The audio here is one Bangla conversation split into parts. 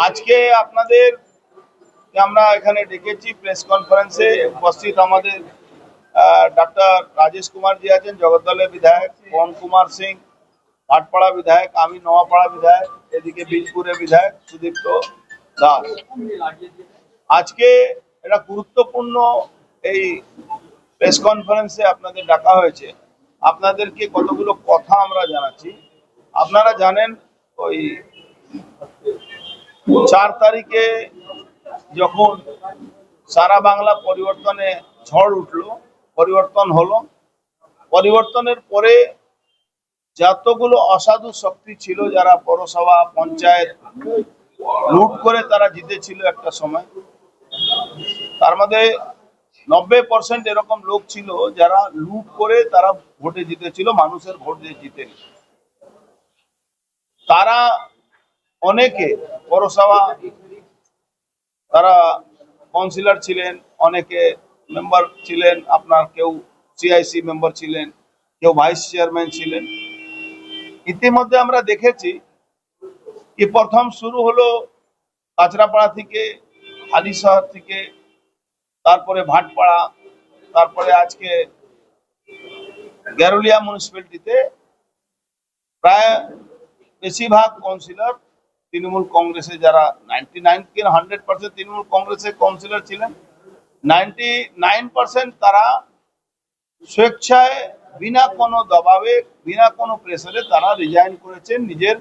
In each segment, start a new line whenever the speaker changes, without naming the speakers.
আজকে আপনাদের আমরা এখানে ডেকেছি প্রেস কনফারেন্সে উপস্থিত আমাদের ডক্টর রাজেশ কুমার জি আছেন, জগদ্দলের বিধায়ক, পवन কুমার সিং ভাটপাড়া বিধায়ক, আমি নোয়াপাড়া বিধায়ক, এদিকে বীজপুরের বিধায়ক সুদীপ্ত দাস। আজকে এটা গুরুত্বপূর্ণ এই প্রেস কনফারেন্সে আপনাদের ডাকা হয়েছে। আপনাদেরকে কতগুলো কথা আমরা জানাচ্ছি। আপনারা জানেন ওই 4 তারিখে যখন সারা বাংলা পরিবর্তনে ঝড় উঠলো, পরিবর্তন হলো, পরিবর্তনের পরে যতগুলো অসাধু শক্তি ছিল যারা পৌরসভা পঞ্চায়েত লুট করে তারা জিতেছিল একটা সময়, তার মধ্যে 90% এরকম লোক ছিল যারা লুট করে তারা ভোটে জিতেছিল, মানুষের ভোট দিয়ে জিতে। তারা অনেকে পৌরসভা তারা কাউন্সিলর ছিলেন, অনেকে মেম্বার ছিলেন, আপনার কেউ সিআইসি মেম্বার ছিলেন, কেউ ভাইস চেয়ারম্যান ছিলেন। ইতিমধ্যে আমরা দেখেছি কি প্রথম শুরু হলো কাঁচরাপাড়া থেকে, হালিশহর থেকে, তারপরে ভাটপাড়া, তারপরে আজকে গ্যারুলিয়া মিউনিসিপ্যালিটিতে প্রায় বেশিরভাগ কাউন্সিলর তৃণমূল কংগ্রেসে, যারা 99 কি 100% তৃণমূল কংগ্রেসের কাউন্সিলর ছিলেন, 99% তারা স্বেচ্ছায় বিনা কোনো দবাবে, বিনা কোনো প্রেসারে তারা রিজাইন করেছেন নিজের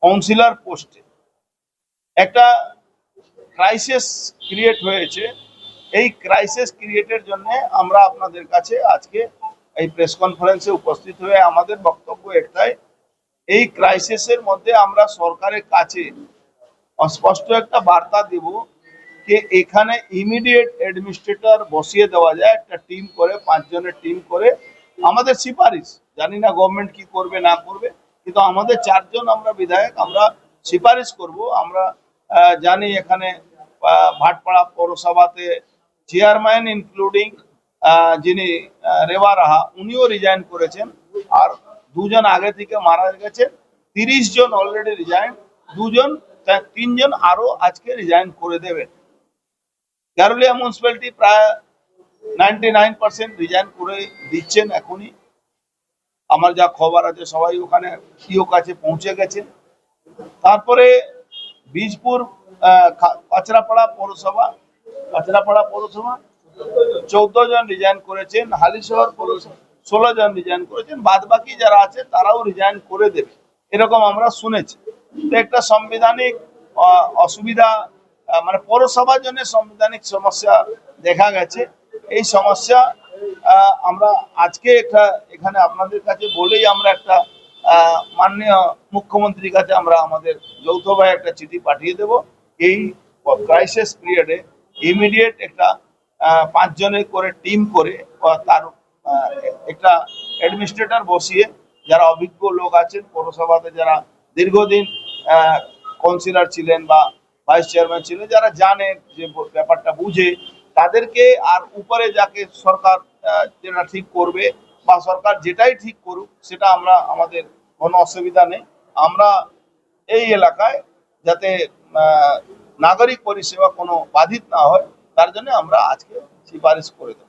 কাউন্সিলর পোস্টে। একটা ক্রাইসিস ক্রিয়েট হয়েছে। এই ক্রাইসিস ক্রিয়েটের জন্য আমরা আপনাদের কাছে আজকে এই প্রেস কনফারেন্সে উপস্থিত হয়ে আমাদের বক্তব্য একটাই, এই ক্রাইসিসের মধ্যে আমরা সরকারের কাছে স্পষ্ট একটা বার্তা দেব যে এখানে ইমিডিয়েট অ্যাডমিনিস্ট্রেটর বসিয়ে দেওয়া যায়, একটা টিম করে, 5 জনের টিম করে। আমাদের সুপারিশ, জানি না গভর্নমেন্ট কি করবে না করবে, কিন্তু আমাদের 4 জন আমরা বিধায়ক, আমরা সুপারিশ করব। আমরা জানি এখানে ভাটপাড়া পৌরসভাতে চেয়ারম্যান ইনক্লুডিং যিনি রেওয়া রাহা, উনিও রিজাইন করেছেন, আর 2 জন আগে থেকে মারা গেছে। 30 জন অলরেডি রিজাইন, 2 জন 3 জন আরো আজকে রিজাইন করে দেবেন। গ্যারুলিয়া মিউনিসিপ্যালিটি প্রায় 99% রিজাইন করে দিচ্ছেন এখনই। আমার যা খবর আছে সবাই ওখানে ইও কাছে পৌঁছে গেছে। তারপরে বীজপুর কাঁচরাপাড়া পৌরসভা 14 জন রিজাইন করেছেন, হালিশহর পৌরসভা 16 জন রিজাইন করেছেন, বাদ বাকি যারা আছে তারাও রিজাইন করে দেবে, এরকম আমরা শুনেছি। একটা সাংবিধানিক অসুবিধা, মানে পৌরসভার জন্য সাংবিধানিক সমস্যা দেখা গেছে। এই সমস্যা আমরা আজকে একটা এখানে আপনাদের কাছে বলেই আমরা একটা মাননীয় মুখ্যমন্ত্রীর কাছে আমরা আমাদের যৌথভাবে একটা চিঠি পাঠিয়ে দেব। এই ক্রাইসিস পিরিয়ডে ইমিডিয়েট একটা 5 জনের করে টিম করে তার একটা অ্যাডমিনিস্ট্রেটর বসিয়ে, যারা অভিজ্ঞ লোক আছেন পৌরসভাতে, যারা দীর্ঘদিন কাউন্সিলর ছিলেন বা ভাইস চেয়ারম্যান ছিলেন, যারা জানেন যে ব্যাপারটা বুঝে, তাদেরকে, আর উপরে যাকে সরকার যেটা ঠিক করবে বা সরকার যেটাই ঠিক করুক সেটা আমরা, আমাদের কোনো অসুবিধা নেই। আমরা এই এলাকায় যাতে নাগরিক পরিষেবা কোনো বাধিত না হয় তার জন্য আমরা আজকে সুপারিশ করে দেব।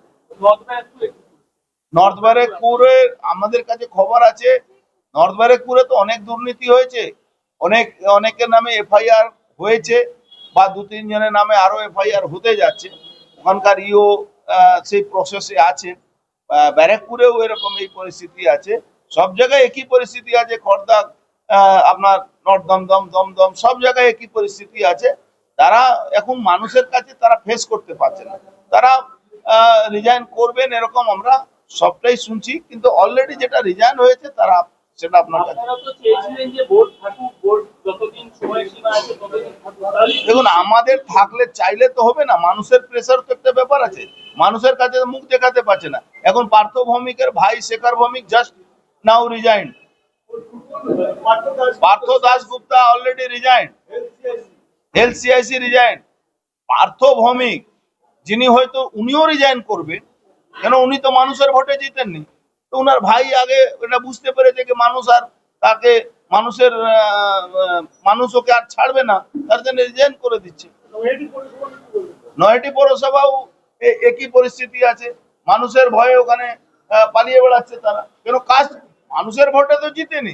নর্থ ব্যারাকপুরে আমাদের কাছে খবর আছে, নর্থ ব্যারাকপুরে তো অনেক দুর্নীতি হয়েছে, অনেকের নামে এফআইআর হয়েছে, বা 2-3 জনের নামে আরো এফআইআর হতে যাচ্ছে। ওখানকার ইও সেই প্রসেসে আছেন। ব্যারাকপুরেও এরকম এই পরিস্থিতি আছে, সব জায়গায় একই পরিস্থিতি আছে। খড়দা, আপনার নর্থ দমদম সব জায়গায় একই পরিস্থিতি আছে। তারা এখন মানুষের কাছে তারা ফেস করতে পারছে না, তারা রিজাইন করবেন এরকম আমরা সবটাই শুনছি, কিন্তু অলরেডি যেটা রিজাইন হয়েছে তারা সেটা আপনার কাছে। দেখুন, আমাদের থাকলে চাইলে তো হবে না, মানুষের প্রেসার তো একটা ব্যাপার আছে, মানুষের কাছে মুখ দেখাতে পারছে না। এখন পার্থ ভৌমিকের ভাই Shekhar Bhowmik just now resign, Partha Dasgupta already resign, LCIC resign. Partha Bhowmik যিনি হয়তো উনিও রিজাইন করবেন, কেন উনি তো মানুষের ভোটে জিতেননি, তো উনার ভাই আগে এটা বুঝতে পেরেছে যে মানুষ আর তাকে মানুষের মানুষ ওকে আর ছাড়বে না, তার জন্য রিজাইন করে দিচ্ছে। নয়টি পৌরসভাও একই পরিস্থিতি আছে, মানুষের ভয়ে ওখানে পালিয়ে বেড়াচ্ছে তারা। কেন কাজ মানুষের ভোটে তো জিতেনি,